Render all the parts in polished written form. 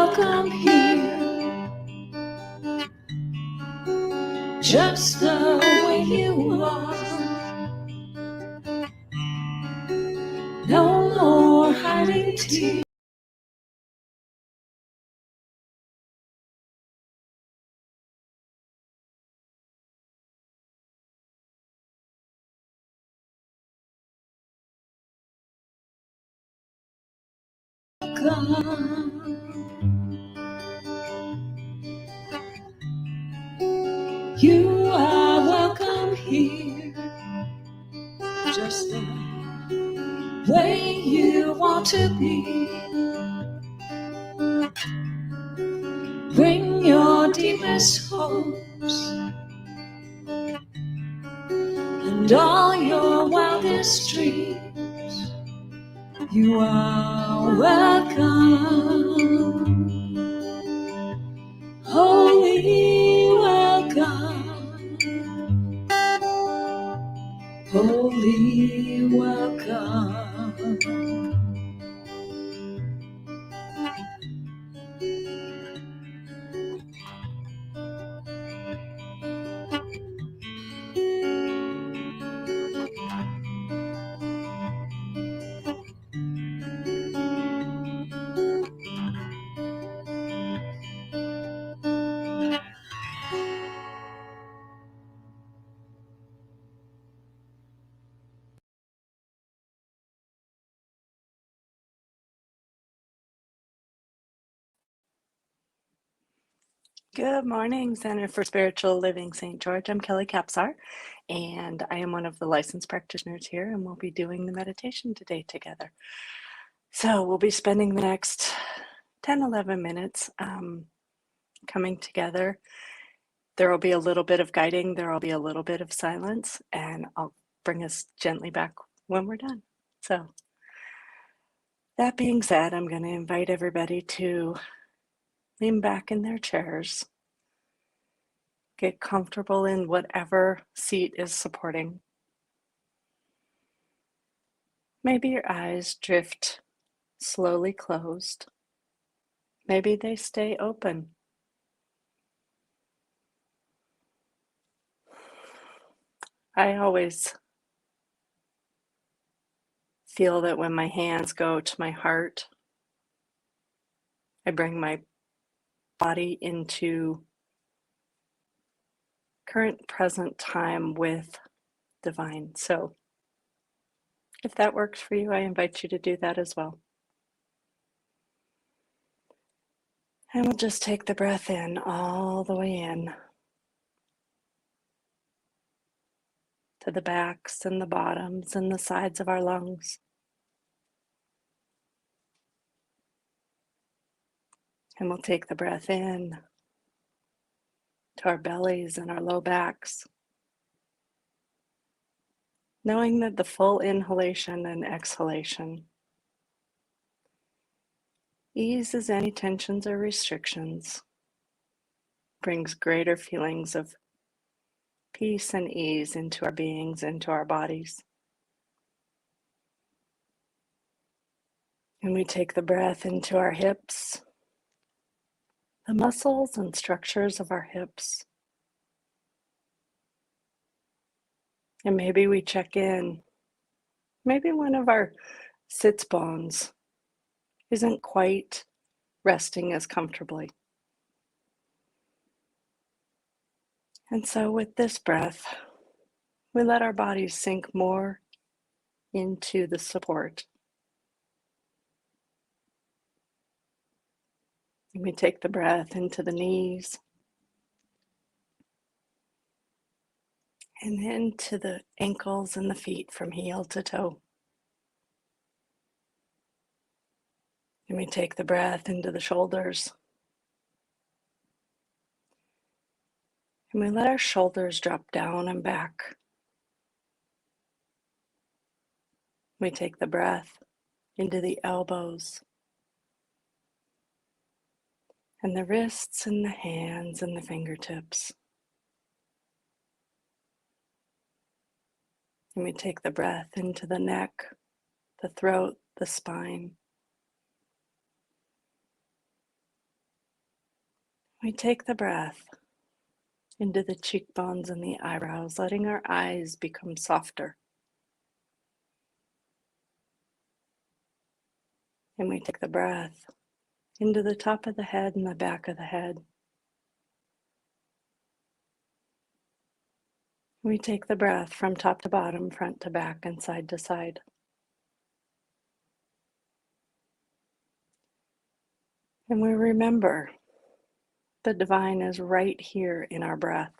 welcome here, just the way you are. No more hiding tears. You are welcome here, just the way you want to be. Bring your deepest hopes and all your wildest dreams. You are welcome. Holy welcome, holy welcome. Good morning, Center for Spiritual Living St. George. I'm Kelly Capsar, and I am one of the licensed practitioners here, and we'll be doing the meditation today together. So we'll be spending the next 10-11 minutes coming together. There will be a little bit of guiding, there will be a little bit of silence, and I'll bring us gently back when we're done. So that being said, I'm going to invite everybody to lean back in their chairs. Get comfortable in whatever seat is supporting. Maybe your eyes drift slowly closed. Maybe they stay open. I always feel that when my hands go to my heart, I bring my body into current present time with divine. So if that works for you, I invite you to do that as well. And we'll just take the breath in all the way in to the backs and the bottoms and the sides of our lungs. And we'll take the breath in to our bellies and our low backs, knowing that the full inhalation and exhalation eases any tensions or restrictions, brings greater feelings of peace and ease into our beings, into our bodies. And we take the breath into our hips, the muscles and structures of our hips. And maybe we check in. Maybe one of our sits bones isn't quite resting as comfortably. And so with this breath, we let our bodies sink more into the support. And we take the breath into the knees and then to the ankles and the feet from heel to toe. And we take the breath into the shoulders. And we let our shoulders drop down and back. We take the breath into the elbows and the wrists and the hands and the fingertips. And we take the breath into the neck, the throat, the spine. We take the breath into the cheekbones and the eyebrows, letting our eyes become softer. And we take the breath into the top of the head and the back of the head. We take the breath from top to bottom, front to back, and side to side. And we remember the divine is right here in our breath.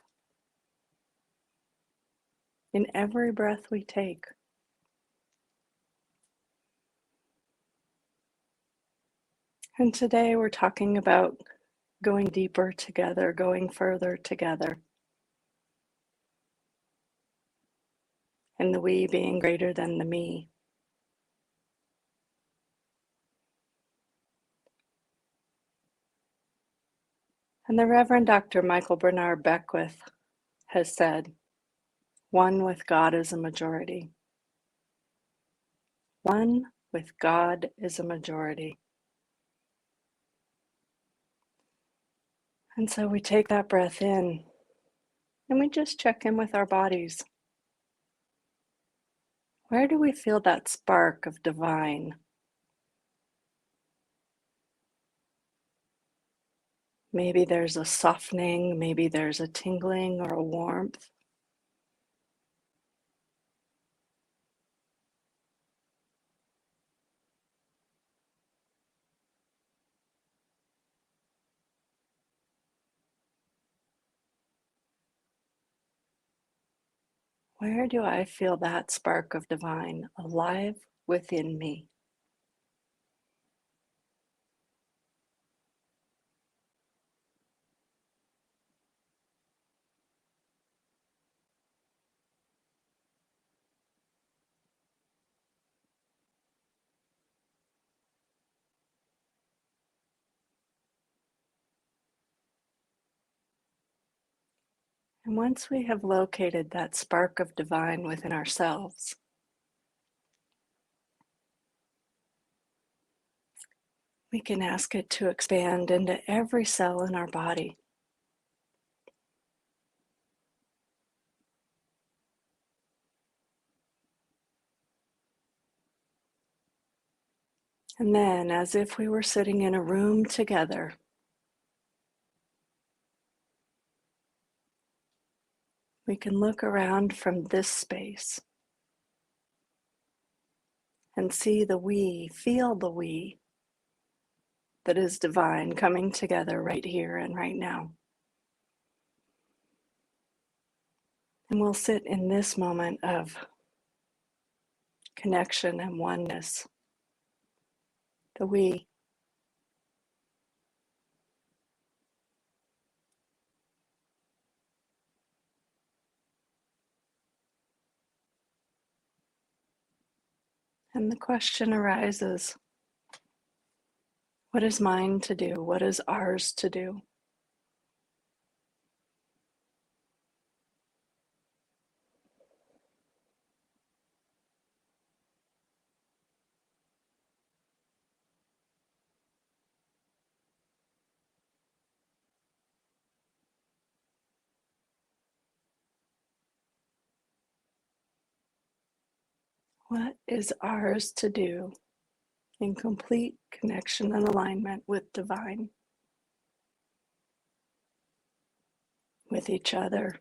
In every breath we take. And today we're talking about going deeper together, going further together. And the we being greater than the me. And the Reverend Dr. Michael Bernard Beckwith has said, one with God is a majority. One with God is a majority. And so we take that breath in and we just check in with our bodies. Where do we feel that spark of divine? Maybe there's a softening, maybe there's a tingling or a warmth. Where do I feel that spark of divine alive within me? And once we have located that spark of divine within ourselves, we can ask it to expand into every cell in our body. And then, as if we were sitting in a room together, we can look around from this space and see the we, feel the we that is divine coming together right here and right now. And we'll sit in this moment of connection and oneness, the we. And the question arises, what is mine to do? What is ours to do? What is ours to do in complete connection and alignment with divine, with each other,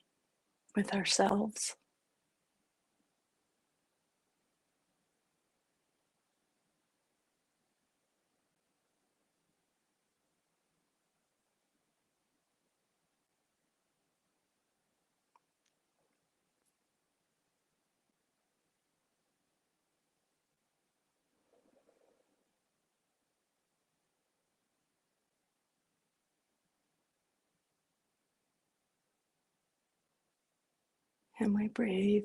with ourselves? And we breathe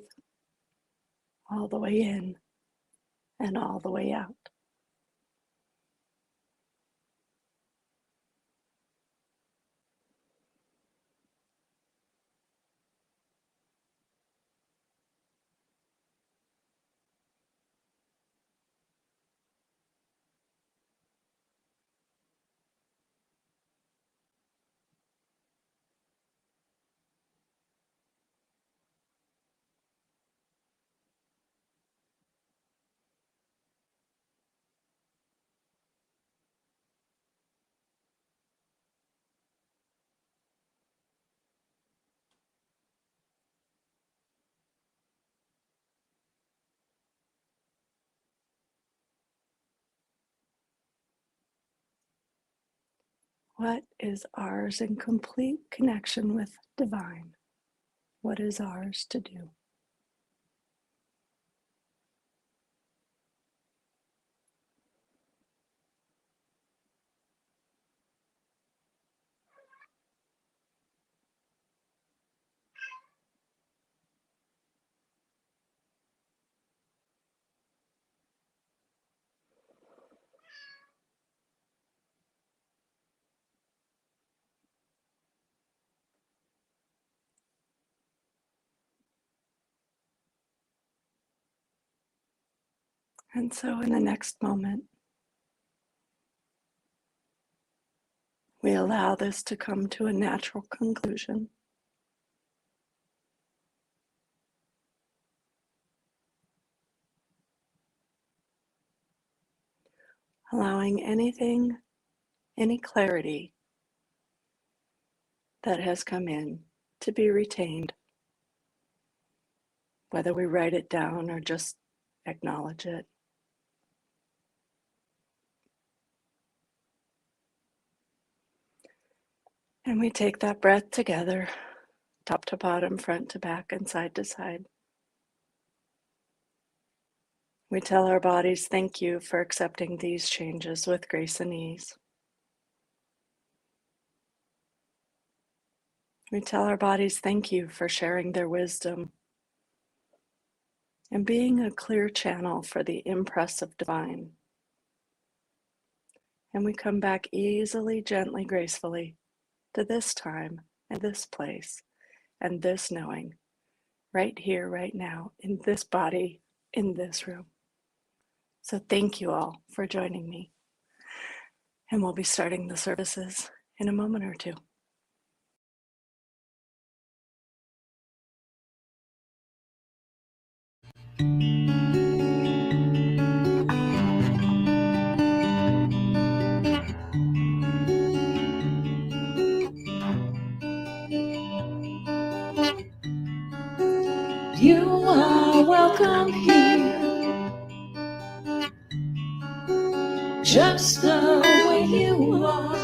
all the way in and all the way out. What is ours in complete connection with divine? What is ours to do? And so in the next moment, we allow this to come to a natural conclusion. Allowing anything, any clarity that has come in to be retained, whether we write it down or just acknowledge it. And we take that breath together, top to bottom, front to back, and side to side. We tell our bodies, thank you for accepting these changes with grace and ease. We tell our bodies, thank you for sharing their wisdom and being a clear channel for the impress of divine. And we come back easily, gently, gracefully to this time and this place and this knowing, right here, right now, in this body, in this room. So thank you all for joining me. And we'll be starting the services in a moment or two. You are welcome here, just the way you are.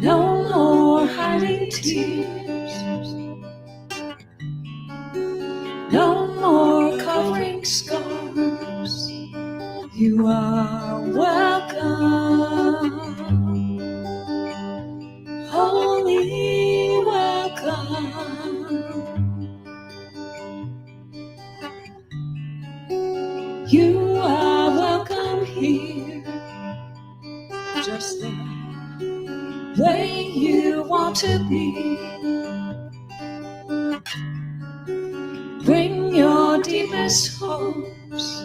No more hiding tears, no more covering scars. You are welcome, holy welcome. You are welcome here, just the way you want to be. Bring your deepest hopes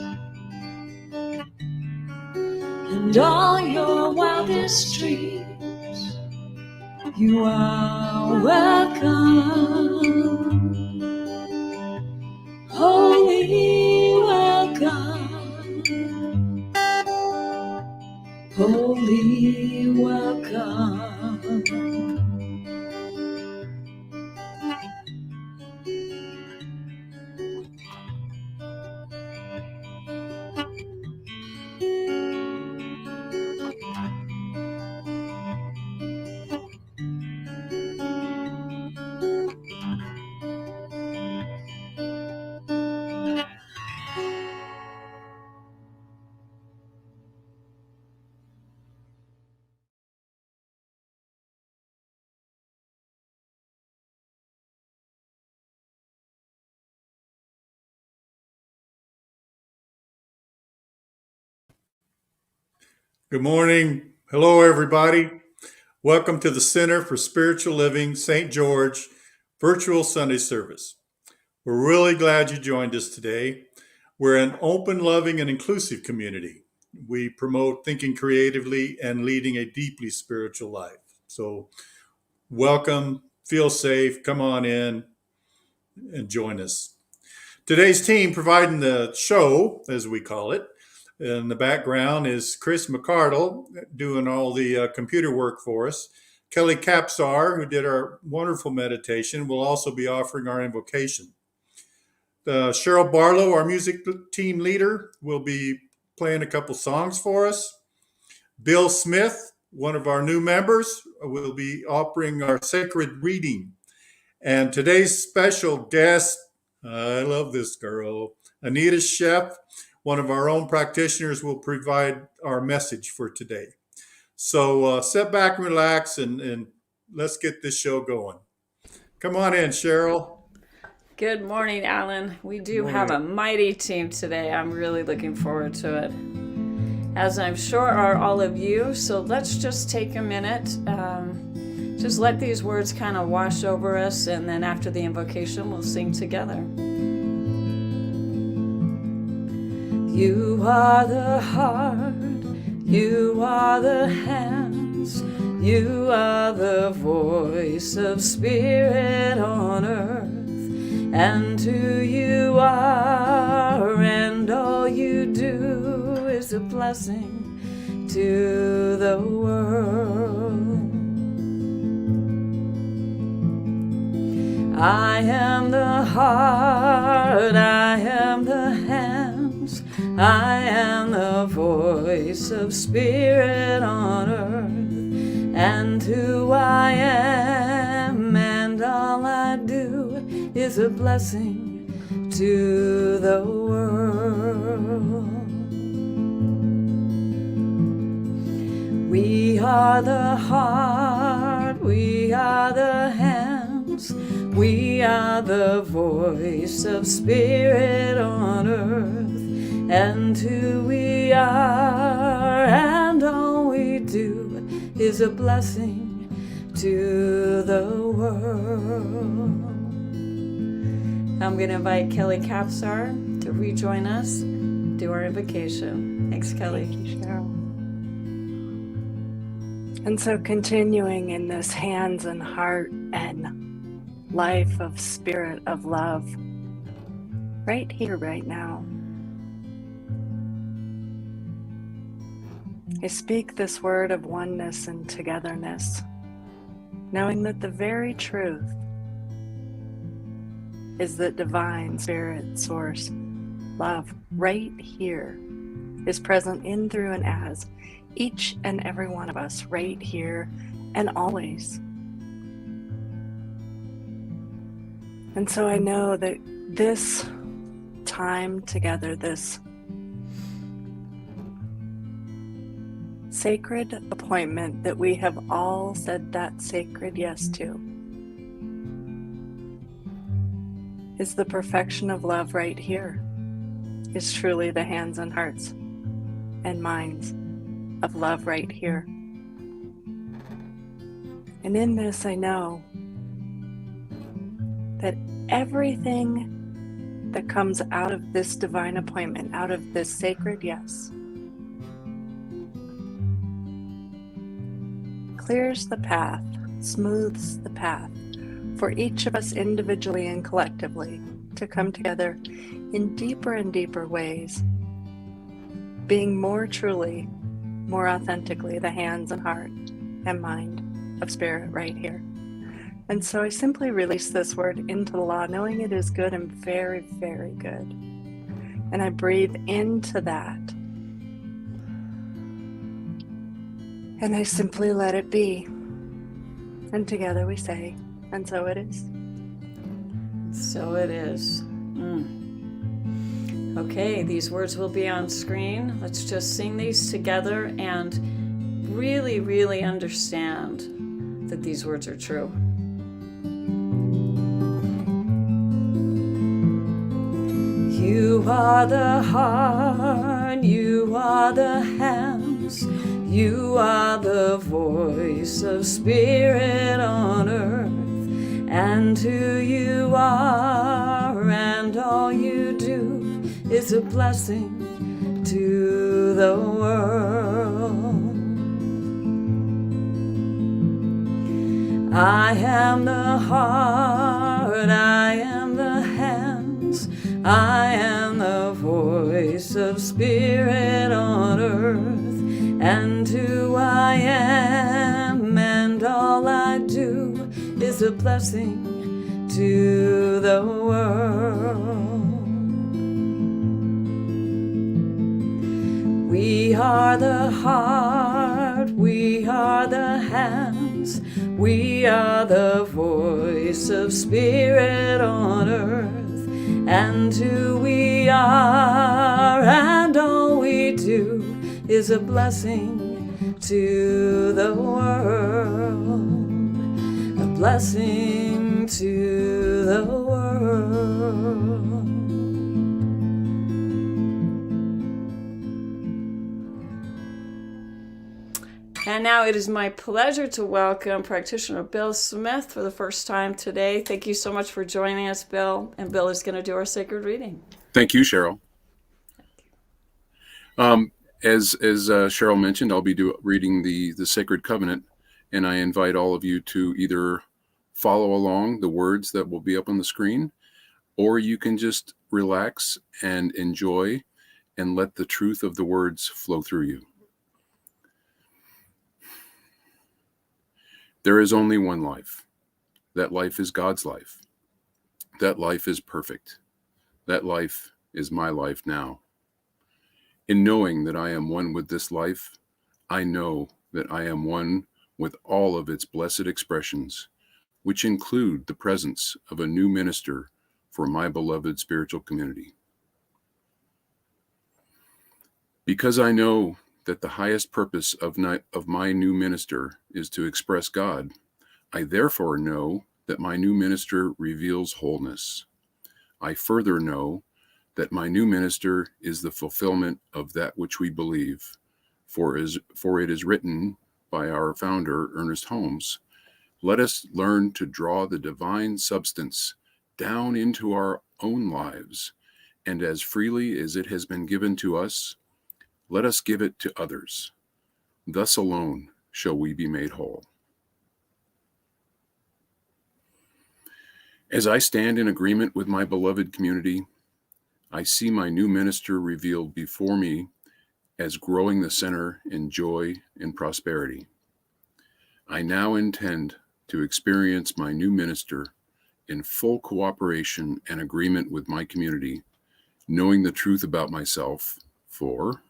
and all your wildest dreams. You are welcome, holy welcome, holy welcome. Good morning. Hello, everybody. Welcome to the Center for Spiritual Living, St. George, virtual Sunday service. We're really glad you joined us today. We're an open, loving, and inclusive community. We promote thinking creatively and leading a deeply spiritual life. So welcome, feel safe, come on in and join us. Today's team providing the show, as we call it, in the background is Chris McCardle doing all the computer work for us. Kelly Capsar, who did our wonderful meditation, will also be offering our invocation. Cheryl Barlow, our music team leader, will be playing a couple songs for us. Bill Smith, one of our new members, will be offering our sacred reading. And today's special guest, I love this girl, Anita Schoeff, one of our own practitioners, will provide our message for today. So sit back and relax and let's get this show going. Come on in, Cheryl. Good morning, Alan. We do have a mighty team today. I'm really looking forward to it, as I'm sure are all of you. So let's just take a minute. Just let these words kind of wash over us, and then after the invocation, we'll sing together. You are the heart, you are the hands, you are the voice of spirit on earth, and who you are and all you do is a blessing to the world. I am the heart, I am the hands, I am the voice of spirit on earth, and who I am and all I do is a blessing to the world. We are the heart, we are the hands, we are the voice of spirit on earth, and who we are and all we do is a blessing to the world. I'm going to invite Kelly Capsar to rejoin us, do our invocation. Thanks, Kelly. Thank you, Cheryl. And so continuing in this hands and heart and life of spirit of love, right here, right now, I speak this word of oneness and togetherness, knowing that the very truth is that divine spirit source love right here is present in, through, and as each and every one of us right here and always. And so I know that this time together, this sacred appointment that we have all said that sacred yes to, is the perfection of love right here, is truly the hands and hearts and minds of love right here. And in this I know that everything that comes out of this divine appointment, out of this sacred yes, clears the path, smooths the path for each of us individually and collectively to come together in deeper and deeper ways, being more truly, more authentically the hands and heart and mind of spirit right here. And so I simply release this word into the law, knowing it is good and very, very good. And I breathe into that. And I simply let it be. And together we say, and so it is. So it is. Okay, these words will be on screen. Let's just sing these together and really, really understand that these words are true. You are the heart, you are the hands, you are the voice of spirit on earth, and who you are and all you do is a blessing to the world. I am the heart, I am the hands, I am the voice of spirit on earth, and who I am and all I do is a blessing to the world. We are the heart, we are the hands, we are the voice of Spirit on earth, and who we are and all we do is a blessing to the world, a blessing to the world. And now it is my pleasure to welcome practitioner Bill Smith for the first time today. Thank you so much for joining us, Bill. And Bill is going to do our sacred reading. Thank you, Cheryl. As Cheryl mentioned, I'll be reading the Sacred Covenant, and I invite all of you to either follow along the words that will be up on the screen, or you can just relax and enjoy and let the truth of the words flow through you. There is only one life. That life is God's life. That life is perfect. That life is my life now. In knowing that I am one with this life, I know that I am one with all of its blessed expressions, which include the presence of a new minister for my beloved spiritual community. Because I know that the highest purpose of my new minister is to express God, I therefore know that my new minister reveals wholeness. I further know that my new minister is the fulfillment of that which we believe, for it is written by our founder, Ernest Holmes, "Let us learn to draw the divine substance down into our own lives, and as freely as it has been given to us, let us give it to others. Thus alone shall we be made whole." As I stand in agreement with my beloved community, I see my new minister revealed before me as growing the center in joy and prosperity. I now intend to experience my new minister in full cooperation and agreement with my community, knowing the truth about myself, for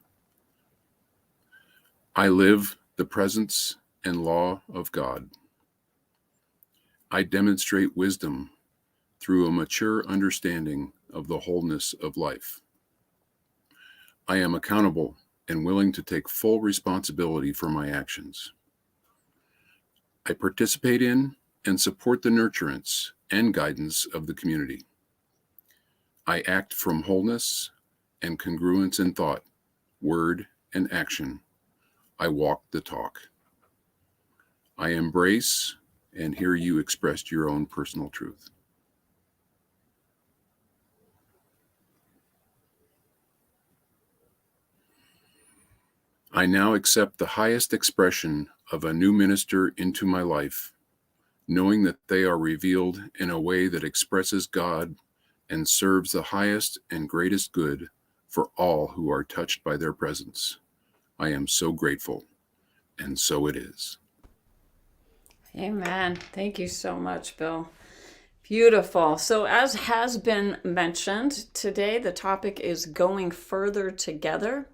I live the presence and law of God. I demonstrate wisdom through a mature understanding of the wholeness of life. I am accountable and willing to take full responsibility for my actions. I participate in and support the nurturance and guidance of the community. I act from wholeness and congruence in thought, word, and action. I walk the talk. I embrace and hear you expressed your own personal truth. I now accept the highest expression of a new minister into my life, knowing that they are revealed in a way that expresses God and serves the highest and greatest good for all who are touched by their presence. I am so grateful, and so it is. Amen. Thank you so much, Bill. Beautiful. So as has been mentioned, today the topic is going further together.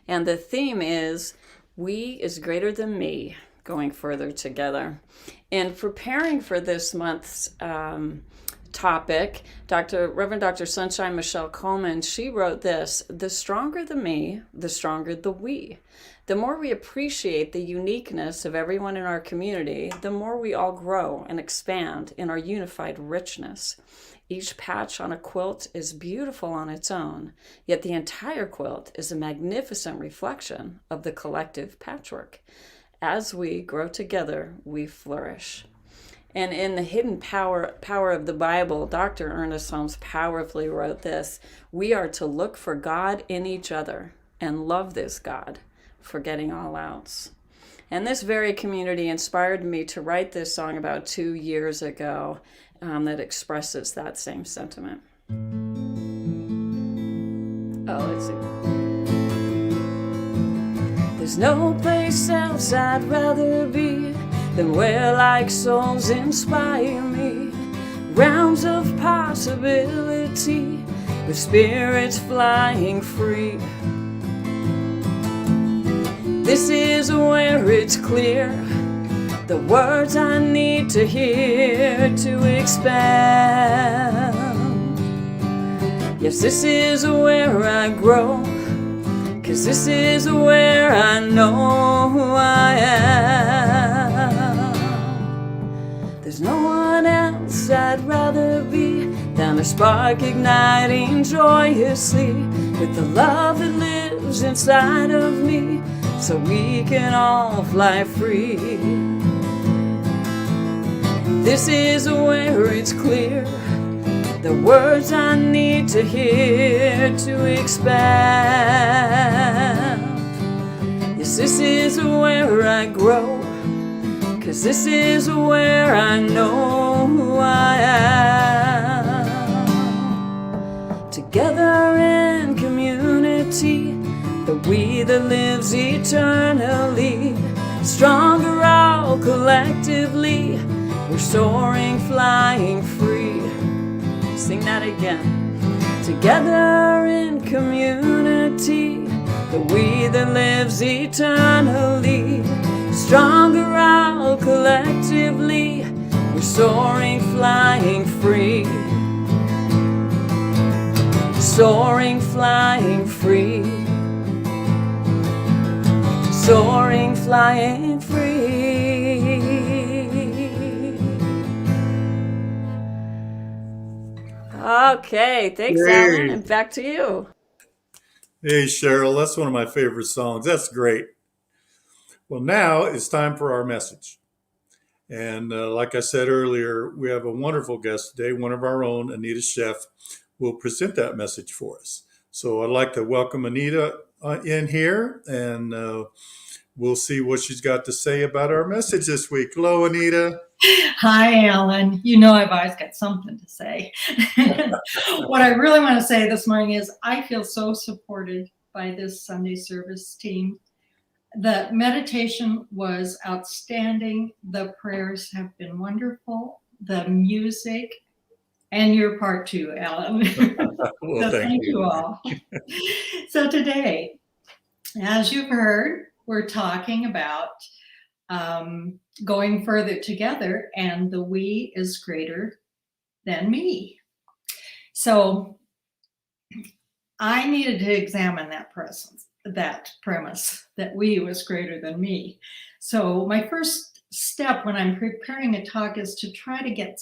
And the theme is we is greater than me, going further together. In preparing for this month's topic, Reverend Dr. Sunshine Michelle Coleman, she wrote this: the stronger the me, the stronger the we. The more we appreciate the uniqueness of everyone in our community, the more we all grow and expand in our unified richness. Each patch on a quilt is beautiful on its own, yet the entire quilt is a magnificent reflection of the collective patchwork. As we grow together, we flourish. And in the hidden power of the Bible, Dr. Ernest Holmes powerfully wrote this: we are to look for God in each other and love this God, forgetting all else. And this very community inspired me to write this song about 2 years ago that expresses that same sentiment. Oh, let's see. There's no place else I'd rather be than where like souls inspire me. Realms of possibility with spirits flying free. This is where it's clear, the words I need to hear to expand. Yes, this is where I grow, 'cause this is where I know who I am. There's no one else I'd rather be than a spark igniting joyously with the love that lives inside of me, so we can all fly free. This is where it's clear, the words I need to hear to expand. Yes, this is where I grow, 'cause this is where I know who I am. Together in community, the we that lives eternally, stronger all collectively, we're soaring, flying free. Sing that again. Together in community, the we that lives eternally, stronger all collectively, we're soaring, flying free. Soaring, flying free. Soaring, flying free. Okay, thanks, Alan, and back to you. Hey, Cheryl, that's one of my favorite songs. That's great. Well, now it's time for our message. And like I said earlier, we have a wonderful guest today. One of our own, Anita Schoeff, will present that message for us. So I'd like to welcome Anita in here, and we'll see what she's got to say about our message this week. Hello, Anita. Hi, Alan. You know I've always got something to say. What I really want to say this morning is I feel so supported by this Sunday service team. The meditation was outstanding. The prayers have been wonderful. The music, and your part too, Alan. Well, So thank you all. So today, as you've heard, we're talking about going further together, and the we is greater than me. So I needed to examine that premise that we was greater than me. So my first step when I'm preparing a talk is to try to get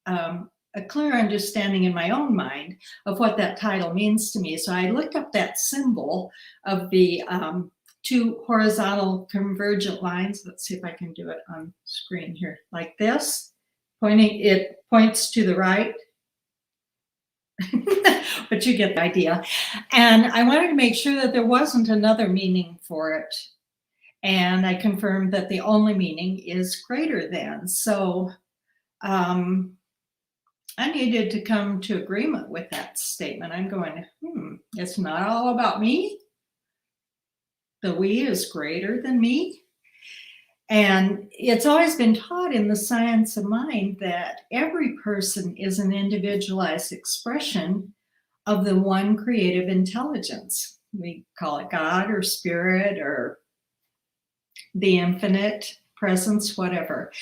a clear understanding in my own mind of what that title means to me. So I looked up that symbol of the two horizontal convergent lines. Let's see if I can do it on screen here, like this. It points to the right. But you get the idea. And I wanted to make sure that there wasn't another meaning for it. And I confirmed that the only meaning is greater than. So I needed to come to agreement with that statement. I'm going, it's not all about me. The we is greater than me. And it's always been taught in the science of mind that every person is an individualized expression of the one creative intelligence. We call it God or spirit or the infinite presence, whatever.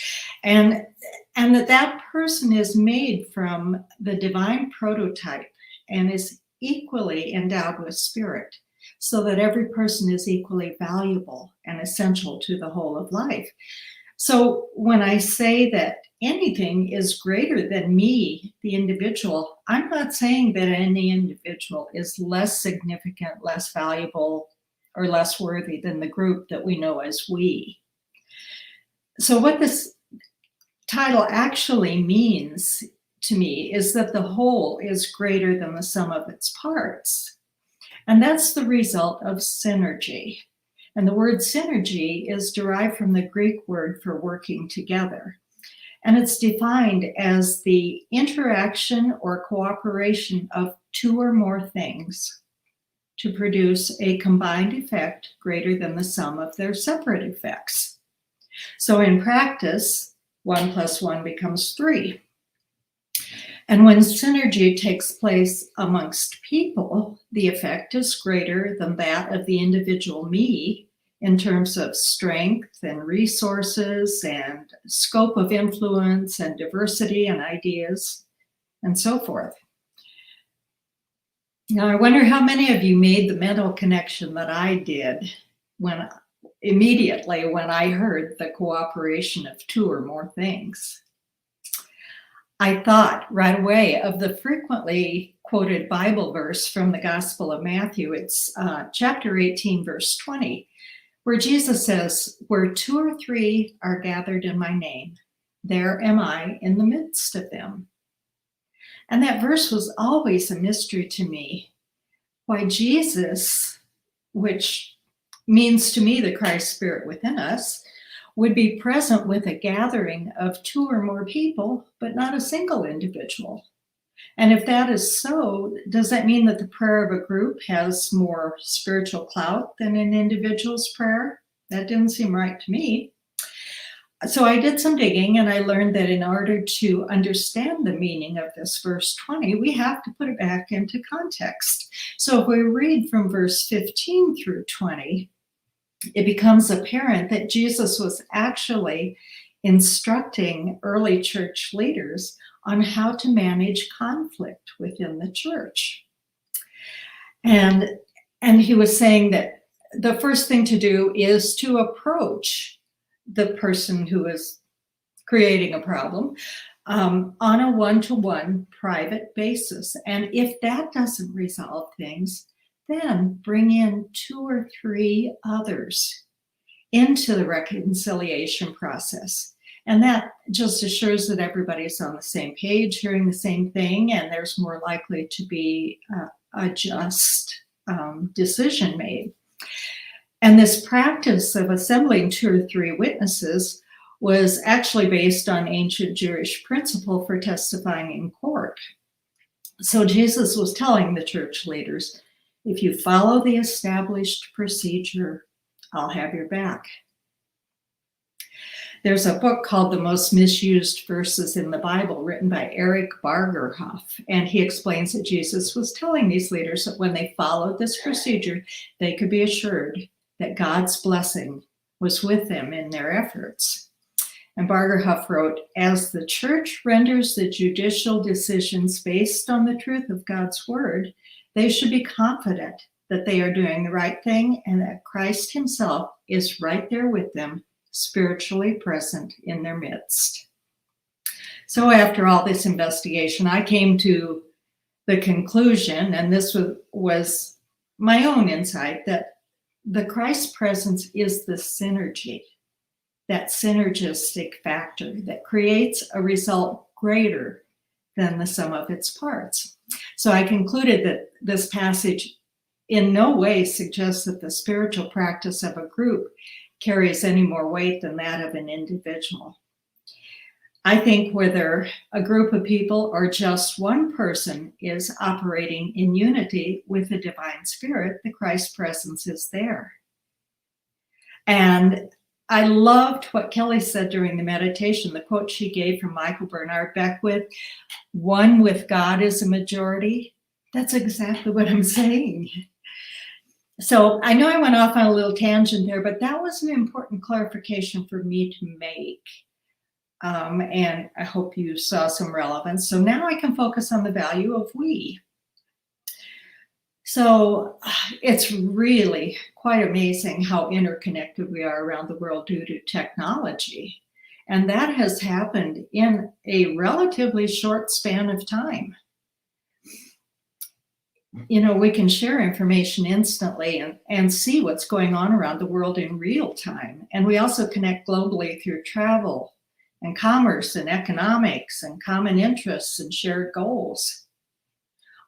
And that person is made from the divine prototype and is equally endowed with spirit, so that every person is equally valuable and essential to the whole of life. So when I say that anything is greater than me, the individual, I'm not saying that any individual is less significant, less valuable, or less worthy than the group that we know as we. So what this title actually means to me is that the whole is greater than the sum of its parts. And that's the result of synergy. And the word synergy is derived from the Greek word for working together. And it's defined as the interaction or cooperation of two or more things to produce a combined effect greater than the sum of their separate effects. So in practice, 1 + 1 becomes 3. And when synergy takes place amongst people, the effect is greater than that of the individual me in terms of strength and resources and scope of influence and diversity and ideas and so forth. Now, I wonder how many of you made the mental connection that I did immediately when I heard the cooperation of two or more things. I thought right away of the frequently quoted Bible verse from the Gospel of Matthew. It's chapter 18, verse 20, where Jesus says, "Where two or three are gathered in my name, there am I in the midst of them." And that verse was always a mystery to me. Why Jesus, which means to me the Christ Spirit within us, would be present with a gathering of two or more people, but not a single individual. And if that is so, does that mean that the prayer of a group has more spiritual clout than an individual's prayer? That didn't seem right to me. So I did some digging, and I learned that in order to understand the meaning of this verse 20, we have to put it back into context. So if we read from verse 15 through 20, it becomes apparent that Jesus was actually instructing early church leaders on how to manage conflict within the church. And he was saying that the first thing to do is to approach the person who is creating a problem on a one-to-one private basis. And if that doesn't resolve things, then bring in two or three others into the reconciliation process. And that just assures that everybody's on the same page, hearing the same thing, and there's more likely to be a just decision made. And this practice of assembling two or three witnesses was actually based on ancient Jewish principle for testifying in court. So Jesus was telling the church leaders, if you follow the established procedure, I'll have your back. There's a book called The Most Misused Verses in the Bible, written by Eric Bargerhoff, and he explains that Jesus was telling these leaders that when they followed this procedure, they could be assured that God's blessing was with them in their efforts. And Bargerhoff wrote, as the church renders the judicial decisions based on the truth of God's word, they should be confident that they are doing the right thing and that Christ himself is right there with them, spiritually present in their midst. So after all this investigation, I came to the conclusion, and this was my own insight, that the Christ presence is the synergy, that synergistic factor that creates a result greater than the sum of its parts. So I concluded that this passage in no way suggests that the spiritual practice of a group carries any more weight than that of an individual. I think whether a group of people or just one person is operating in unity with the divine spirit, the Christ presence is there. And I loved what Kelly said during the meditation, the quote she gave from Michael Bernard Beckwith, one with God is a majority. That's exactly what I'm saying. So I know I went off on a little tangent there, but that was an important clarification for me to make. And I hope you saw some relevance. So now I can focus on the value of we. So it's really quite amazing how interconnected we are around the world due to technology. And that has happened in a relatively short span of time. You know, we can share information instantly and see what's going on around the world in real time. And we also connect globally through travel and commerce and economics and common interests and shared goals.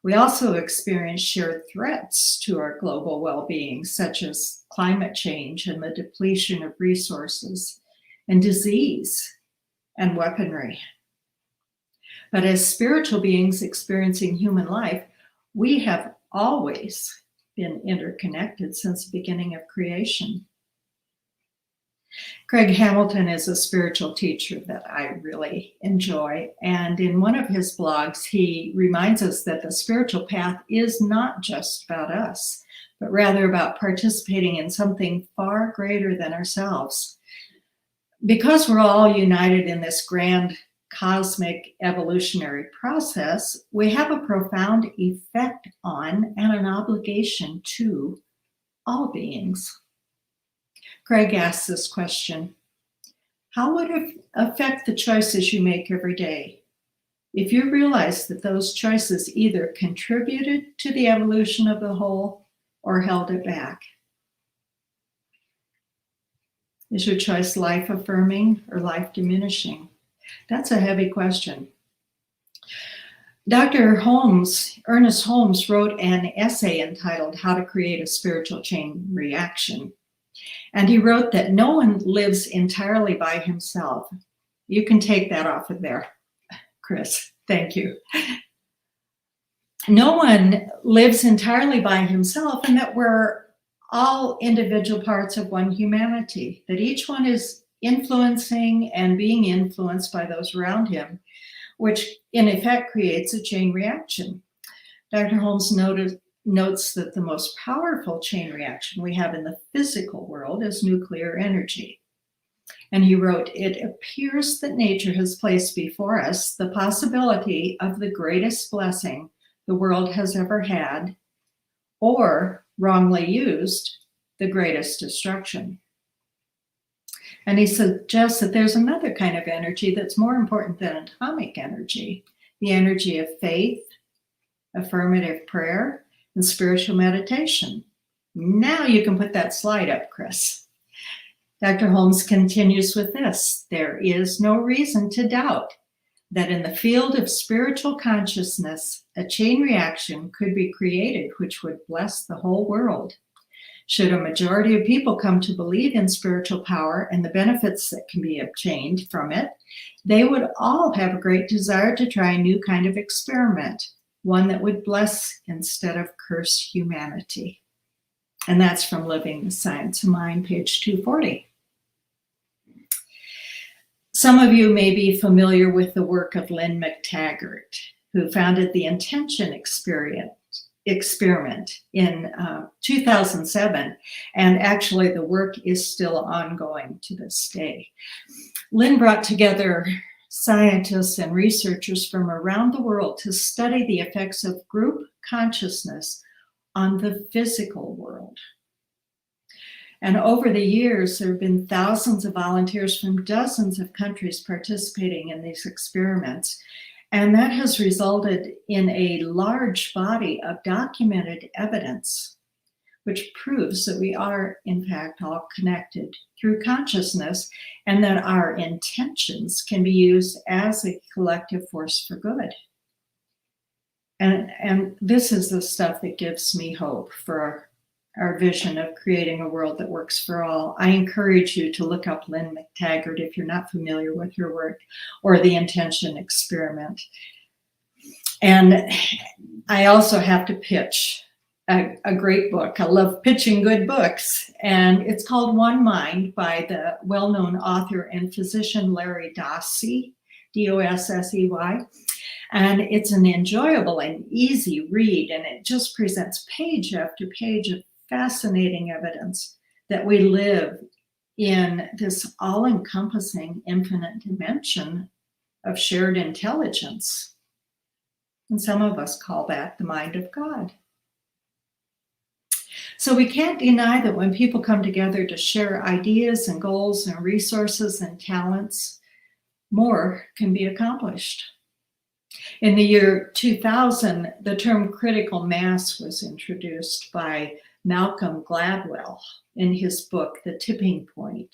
We also experience shared threats to our global well-being, such as climate change and the depletion of resources and disease and weaponry. But as spiritual beings experiencing human life, we have always been interconnected since the beginning of creation. Craig Hamilton is a spiritual teacher that I really enjoy. And in one of his blogs, he reminds us that the spiritual path is not just about us, but rather about participating in something far greater than ourselves. Because we're all united in this grand cosmic evolutionary process, we have a profound effect on and an obligation to all beings. Greg asks this question: how would it affect the choices you make every day if you realize that those choices either contributed to the evolution of the whole or held it back? Is your choice life affirming or life diminishing? That's a heavy question. Dr. Ernest Holmes, wrote an essay entitled How to Create a Spiritual Chain Reaction. And he wrote that no one lives entirely by himself. You can take that off of there, Chris. Thank you. No one lives entirely by himself, and that we're all individual parts of one humanity, that each one is influencing and being influenced by those around him, which in effect creates a chain reaction. Dr. Holmes notes that the most powerful chain reaction we have in the physical world is nuclear energy. And he wrote, "It appears that nature has placed before us the possibility of the greatest blessing the world has ever had, or, wrongly used, the greatest destruction." And he suggests that there's another kind of energy that's more important than atomic energy, the energy of faith, affirmative prayer, and spiritual meditation. Now you can put that slide up, Chris. Dr. Holmes continues with this: there is no reason to doubt that in the field of spiritual consciousness, a chain reaction could be created which would bless the whole world. Should a majority of people come to believe in spiritual power and the benefits that can be obtained from it, they would all have a great desire to try a new kind of experiment, one that would bless instead of curse humanity. And that's from Living the Science of Mind, page 240. Some of you may be familiar with the work of Lynn McTaggart, who founded the Intention Experiment in 2007, and actually the work is still ongoing to this day. Lynn brought together scientists and researchers from around the world to study the effects of group consciousness on the physical world. And over the years, there have been thousands of volunteers from dozens of countries participating in these experiments. And that has resulted in a large body of documented evidence, which proves that we are, in fact, all connected through consciousness, and that our intentions can be used as a collective force for good. And this is the stuff that gives me hope for our vision of creating a world that works for all. I encourage you to look up Lynn McTaggart if you're not familiar with her work, or the Intention Experiment. And I also have to pitch a great book. I love pitching good books. And it's called One Mind by the well-known author and physician Larry Dossey, D-O-S-S-E-Y. And it's an enjoyable and easy read, and it just presents page after page of fascinating evidence that we live in this all-encompassing infinite dimension of shared intelligence. And some of us call that the mind of God. So we can't deny that when people come together to share ideas and goals and resources and talents, more can be accomplished. In the year 2000, the term critical mass was introduced by Malcolm Gladwell in his book, The Tipping Point,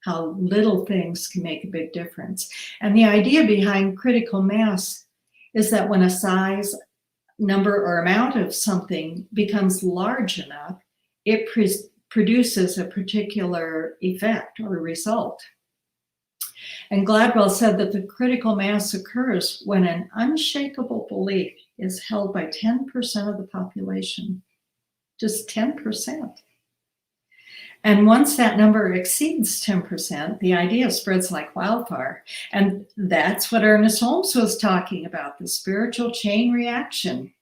How Little Things Can Make a Big Difference. And the idea behind critical mass is that when a size, number, or amount of something becomes large enough, it produces a particular effect or result. And Gladwell said that the critical mass occurs when an unshakable belief is held by 10% of the population. Just 10%. And once that number exceeds 10%, the idea spreads like wildfire. And that's what Ernest Holmes was talking about, the spiritual chain reaction.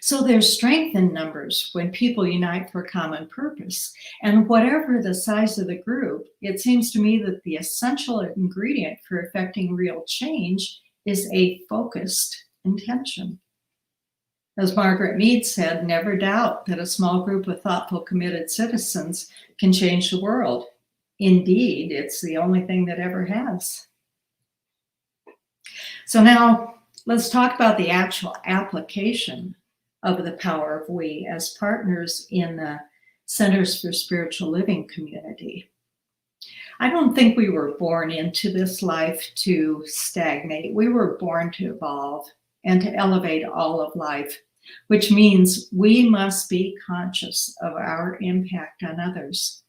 So there's strength in numbers when people unite for a common purpose. And whatever the size of the group, it seems to me that the essential ingredient for effecting real change is a focused intention. As Margaret Mead said, never doubt that a small group of thoughtful, committed citizens can change the world. Indeed, it's the only thing that ever has. So now let's talk about the actual application of the power of we as partners in the Centers for Spiritual Living community. I don't think we were born into this life to stagnate. We were born to evolve and to elevate all of life, which means we must be conscious of our impact on others.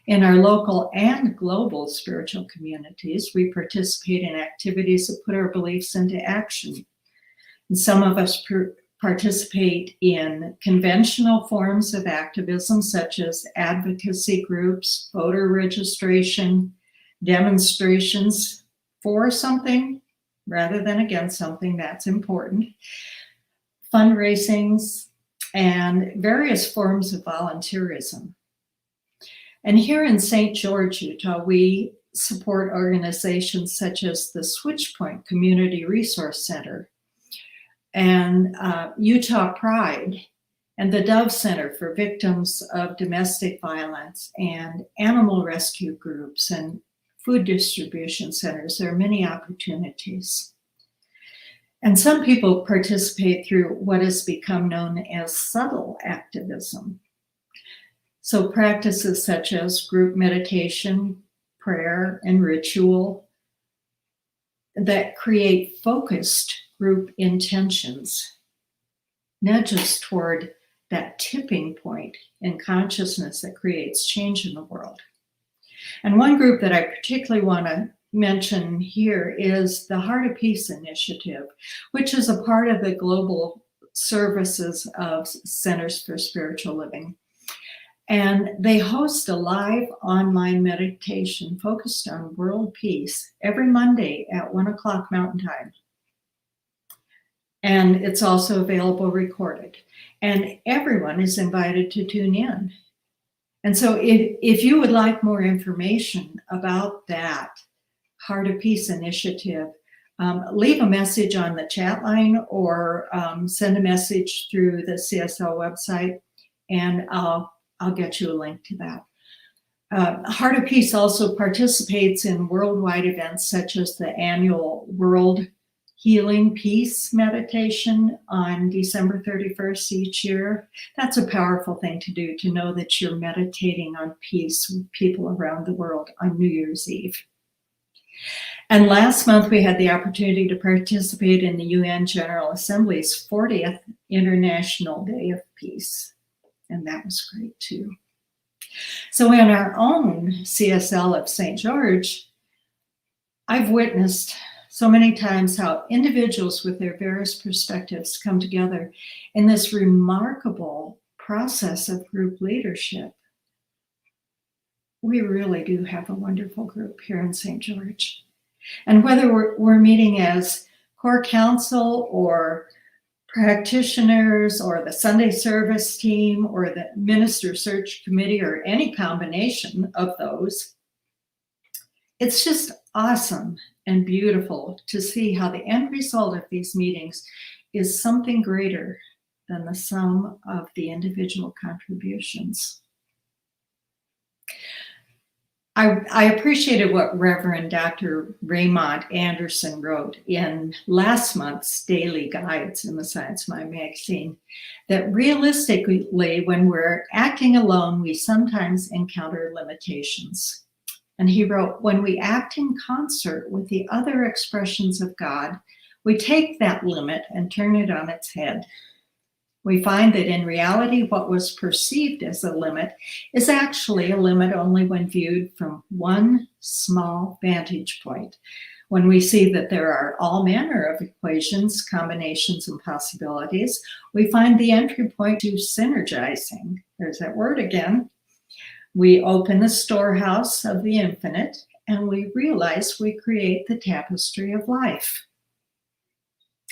In our local and global spiritual communities, we participate in activities that put our beliefs into action. And some of us participate in conventional forms of activism, such as advocacy groups, voter registration, demonstrations for something rather than against something. That's important. Fundraisings and various forms of volunteerism. And here in St. George, Utah, we support organizations such as the Switchpoint Community Resource Center and Utah Pride and the Dove Center for Victims of Domestic Violence and animal rescue groups and food distribution centers. There are many opportunities. And some people participate through what has become known as subtle activism. So practices such as group meditation, prayer, and ritual that create focused group intentions, nudge us toward that tipping point in consciousness that creates change in the world. And one group that I particularly want to mention here is the Heart of Peace Initiative, which is a part of the global services of Centers for Spiritual Living. And they host a live online meditation focused on world peace every Monday at 1 o'clock Mountain Time. And it's also available recorded. And everyone is invited to tune in. And so if you would like more information about that Heart of Peace initiative, leave a message on the chat line or send a message through the CSL website, and I'll get you a link to that. Heart of Peace also participates in worldwide events such as the annual World Healing Peace Meditation on December 31st each year. That's a powerful thing to do, to know that you're meditating on peace with people around the world on New Year's Eve. And last month, we had the opportunity to participate in the UN General Assembly's 40th International Day of Peace. And that was great too. So in our own CSL of St. George, I've witnessed so many times how individuals with their various perspectives come together in this remarkable process of group leadership. We really do have a wonderful group here in St. George. And whether we're meeting as core council or practitioners or the Sunday service team or the minister search committee or any combination of those, it's just awesome and beautiful to see how the end result of these meetings is something greater than the sum of the individual contributions. I appreciated what Reverend Dr. Raymond Anderson wrote in last month's Daily Guides in the Science Mind magazine, that realistically, when we're acting alone, we sometimes encounter limitations. And he wrote, when we act in concert with the other expressions of God, we take that limit and turn it on its head. We find that in reality, what was perceived as a limit is actually a limit only when viewed from one small vantage point. When we see that there are all manner of equations, combinations, and possibilities, we find the entry point to synergizing. There's that word again. We open the storehouse of the infinite, and we realize we create the tapestry of life.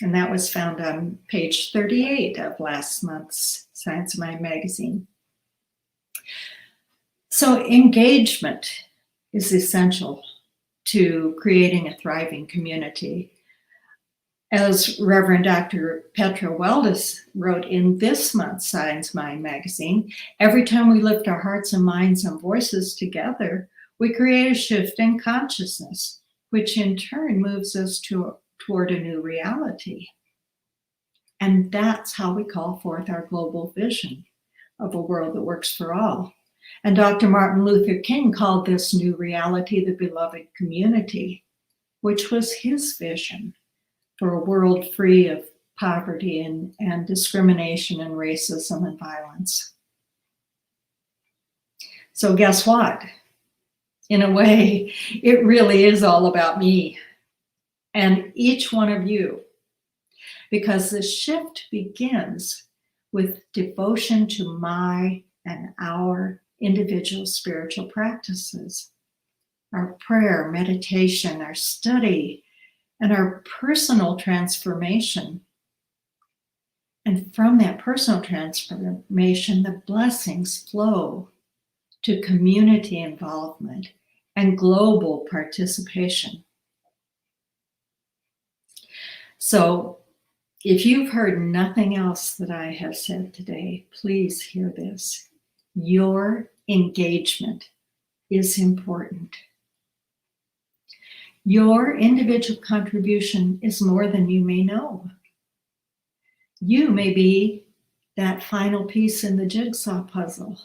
And that was found on page 38 of last month's Science Mind magazine. So engagement is essential to creating a thriving community. As Reverend Dr. Petra Weldis wrote in this month's Science Mind magazine, every time we lift our hearts and minds and voices together, we create a shift in consciousness, which in turn moves us toward a new reality. And that's how we call forth our global vision of a world that works for all. And Dr. Martin Luther King called this new reality the beloved community, which was his vision for a world free of poverty and discrimination and racism and violence. So guess what? In a way, it really is all about me and each one of you, because the shift begins with devotion to my and our individual spiritual practices, our prayer, meditation, our study, and our personal transformation. And from that personal transformation, the blessings flow to community involvement and global participation. So if you've heard nothing else that I have said today, please hear this. Your engagement is important. Your individual contribution is more than you may know. You may be that final piece in the jigsaw puzzle.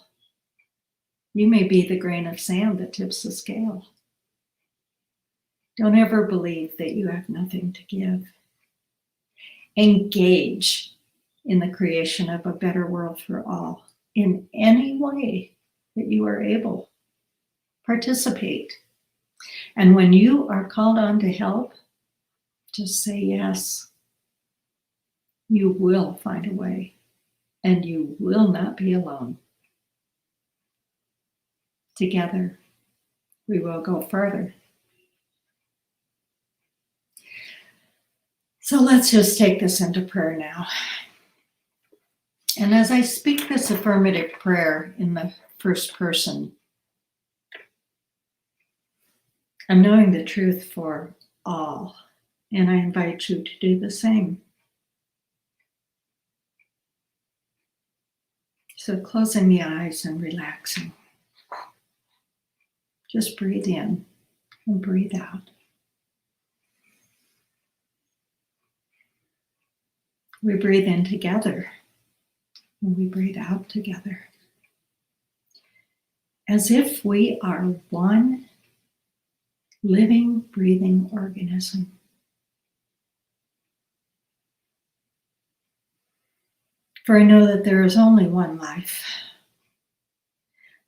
You may be the grain of sand that tips the scale. Don't ever believe that you have nothing to give. Engage in the creation of a better world for all in any way that you are able. Participate. And when you are called on to help, just say yes. You will find a way, and you will not be alone. Together, we will go further. So let's just take this into prayer now. And as I speak this affirmative prayer in the first person, I'm knowing the truth for all, and I invite you to do the same. So closing the eyes and relaxing. Just breathe in and breathe out. We breathe in together and we breathe out together. As if we are one living, breathing organism. For I know that there is only one life.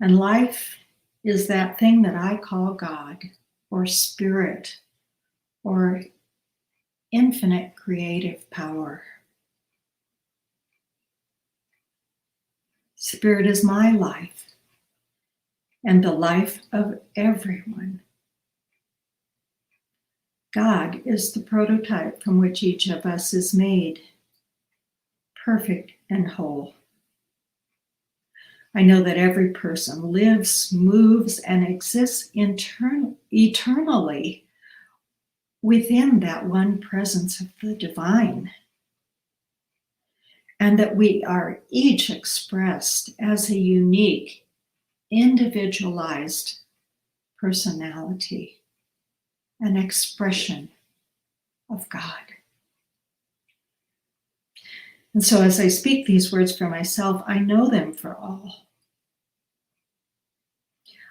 And life is that thing that I call God, or spirit, or infinite creative power. Spirit is my life and the life of everyone. God is the prototype from which each of us is made, perfect and whole. I know that every person lives, moves, and exists eternally within that one presence of the divine, and that we are each expressed as a unique, individualized personality, an expression of God. And so as I speak these words for myself, I know them for all.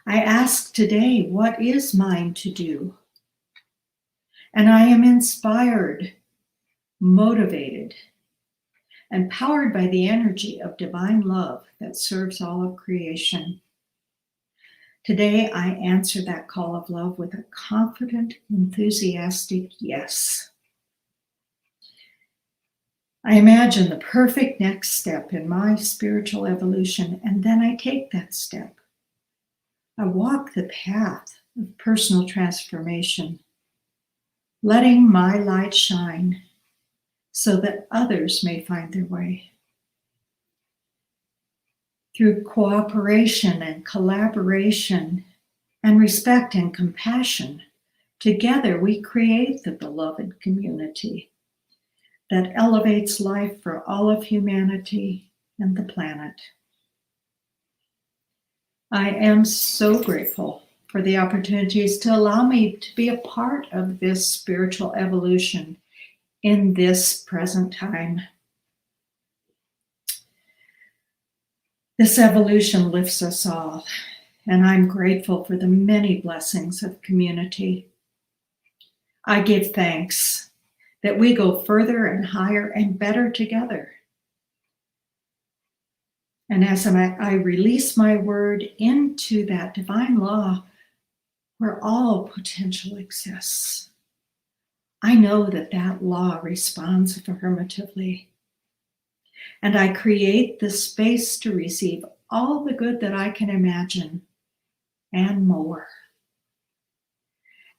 I ask today, what is mine to do? And I am inspired, motivated, and powered by the energy of divine love that serves all of creation. Today, I answer that call of love with a confident, enthusiastic yes. I imagine the perfect next step in my spiritual evolution, and then I take that step. I walk the path of personal transformation, letting my light shine so that others may find their way. Through cooperation and collaboration and respect and compassion, together we create the beloved community that elevates life for all of humanity and the planet. I am so grateful for the opportunities to allow me to be a part of this spiritual evolution in this present time. This evolution lifts us all, and I'm grateful for the many blessings of community. I give thanks that we go further and higher and better together. And as I release my word into that divine law where all potential exists, I know that that law responds affirmatively. And I create the space to receive all the good that I can imagine and more.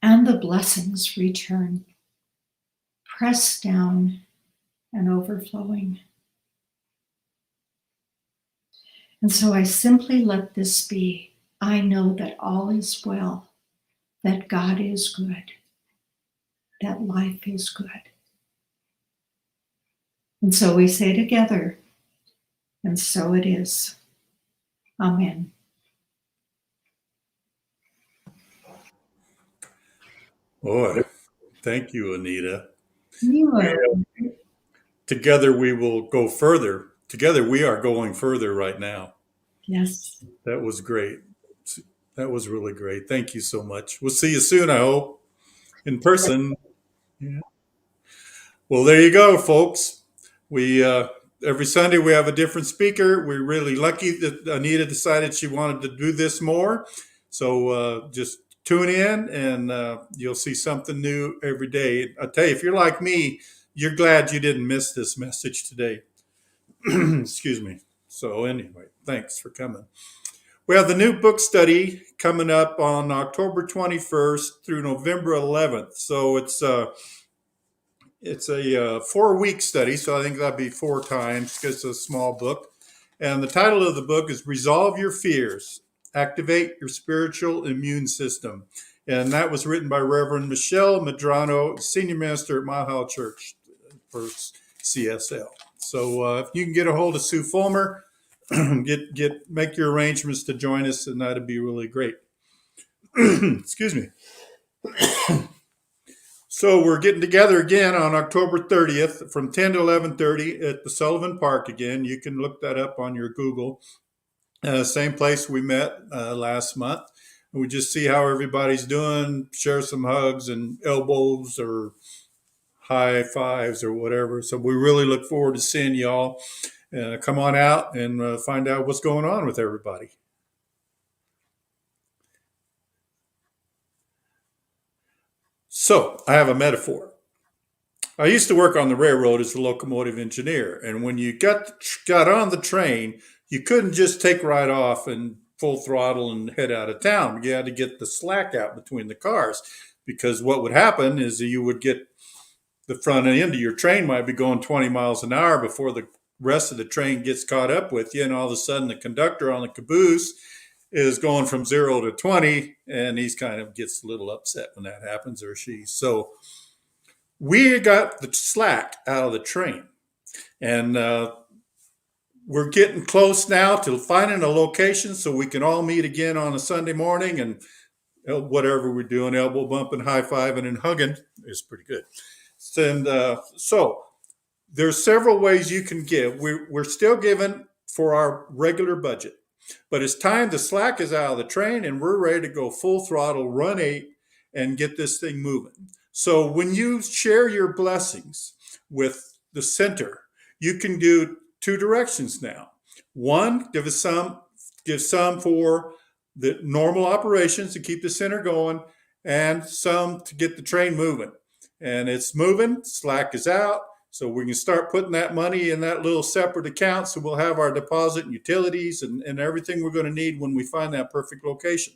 And the blessings return, pressed down and overflowing. And so I simply let this be. I know that all is well, that God is good, that life is good. And so we say together, and so it is. Amen. Boy, thank you, Anita. You are. Together we will go further. Together we are going further right now. Yes. That was great. That was really great. Thank you so much. We'll see you soon, I hope, in person. Yeah. Well, there you go, folks. We every Sunday we have a different speaker. We're really lucky that Anita decided she wanted to do this more. So just tune in and you'll see something new every day. I tell you, if you're like me, you're glad you didn't miss this message today. Excuse me. So anyway, thanks for coming. We have the new book study coming up on October 21st through November 11th. So it's a 4-week study. So I think that'd be 4 times because it's a small book. And the title of the book is Resolve Your Fears, Activate Your Spiritual Immune System. And that was written by Reverend Michelle Medrano, Senior Minister at Mile High Church for CSL. So if you can get a hold of Sue Fulmer, make your arrangements to join us, and that'd be really great. Excuse me. So we're getting together again on October 30th from 10 to 11:30 at the Sullivan Park again. You can look that up on your Google. Same place we met last month. We just see how everybody's doing, share some hugs and elbows or high fives or whatever. So we really look forward to seeing y'all. Come on out and find out what's going on with everybody. So I have a metaphor. I used to work on the railroad as a locomotive engineer. And when you got on the train, you couldn't just take right off and full throttle and head out of town. You had to get the slack out between the cars, because what would happen is you would get the front end of your train might be going 20 miles an hour before the rest of the train gets caught up with you. And all of a sudden the conductor on the caboose is going from 0 to 20, and he's kind of gets a little upset when that happens, or she. So we got the slack out of the train, and we're getting close now to finding a location so we can all meet again on a Sunday morning, and whatever we're doing, elbow bumping, high fiving, and hugging is pretty good. And so there's several ways you can give. We're still giving for our regular budget, but it's time the slack is out of the train and we're ready to go full throttle, run 8, and get this thing moving. So when you share your blessings with the center, you can do 2 directions now. One, give some for the normal operations to keep the center going, and some to get the train moving. And it's moving, slack is out, so we can start putting that money in that little separate account, so we'll have our deposit and utilities and everything we're going to need when we find that perfect location.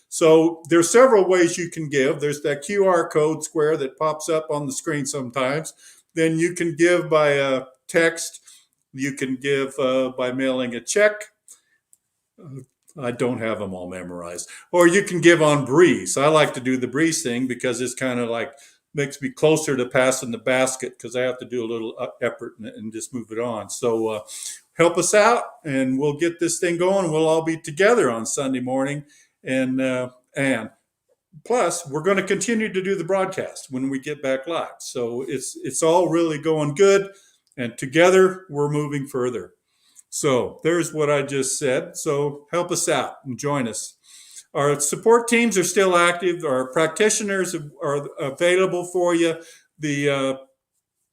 So there's several ways you can give. There's that QR code square that pops up on the screen sometimes. then you can give by text. You can give by mailing a check. I don't have them all memorized. Or you can give on Breeze. I like to do the Breeze thing because it's kind of like makes me closer to passing the basket because I have to do a little effort and just move it on. So help us out and we'll get this thing going. We'll all be together on Sunday morning. And plus, we're going to continue to do the broadcast when we get back live. So it's all really going good. And together, we're moving further. So there's what I just said. So help us out and join us. Our support teams are still active. Our practitioners are available for you. The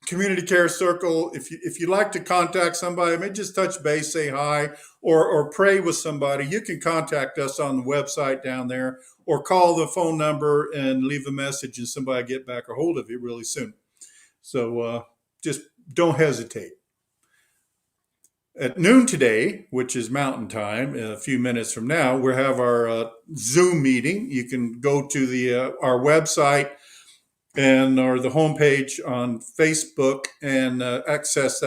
community care circle, if you like to contact somebody, maybe just touch base, say hi, or pray with somebody, you can contact us on the website down there or call the phone number and leave a message and somebody will get back a hold of you really soon. So just don't hesitate. At noon today, which is Mountain Time, in a few minutes from now, we'll have our Zoom meeting. You can go to our website or the homepage on Facebook and access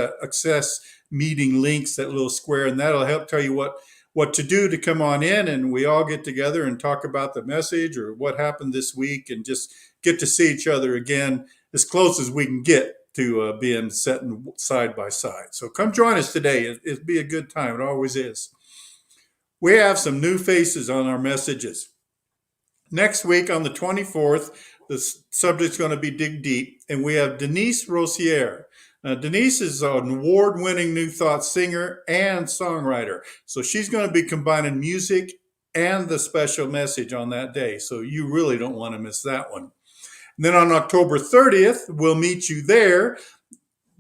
meeting links, that little square, and that'll help tell you what to do to come on in, and we all get together and talk about the message or what happened this week and just get to see each other again as close as we can get to being sitting side by side. So come join us today. It'll be a good time. It always is. We have some new faces on our messages. Next week on the 24th, the subject's going to be Dig Deep, and we have Denise Rosier. Now, Denise is an award-winning New Thought singer and songwriter. So she's going to be combining music and the special message on that day. So you really don't want to miss that one. And then on October 30th, we'll meet you there.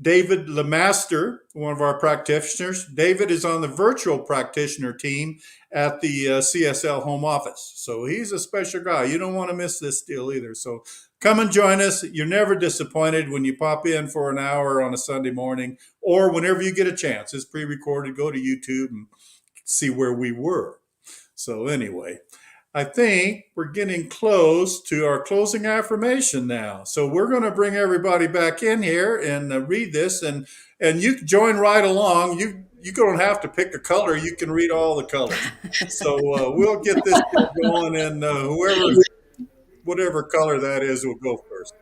David Lemaster, one of our practitioners. David is on the virtual practitioner team at the CSL home office. So he's a special guy. You don't want to miss this deal either. So come and join us. You're never disappointed when you pop in for an hour on a Sunday morning or whenever you get a chance. It's pre-recorded. Go to YouTube and see where we were. So anyway, I think we're getting close to our closing affirmation now. So we're going to bring everybody back in here and read this, and you can join right along. You don't have to pick a color. You can read all the colors. So we'll get this going, and whatever color that is, will go first.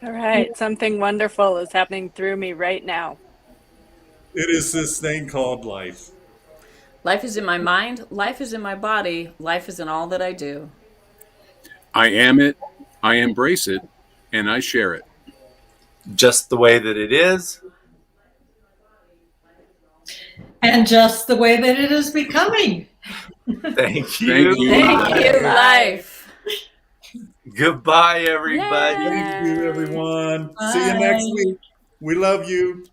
All right. Something wonderful is happening through me right now. It is this thing called life. Life is in my mind, life is in my body, life is in all that I do. I am it, I embrace it, and I share it. Just the way that it is. And just the way that it is becoming. Thank you. Thank you. Thank you, life. Goodbye, everybody. Yay. Thank you, everyone. See you next week. We love you.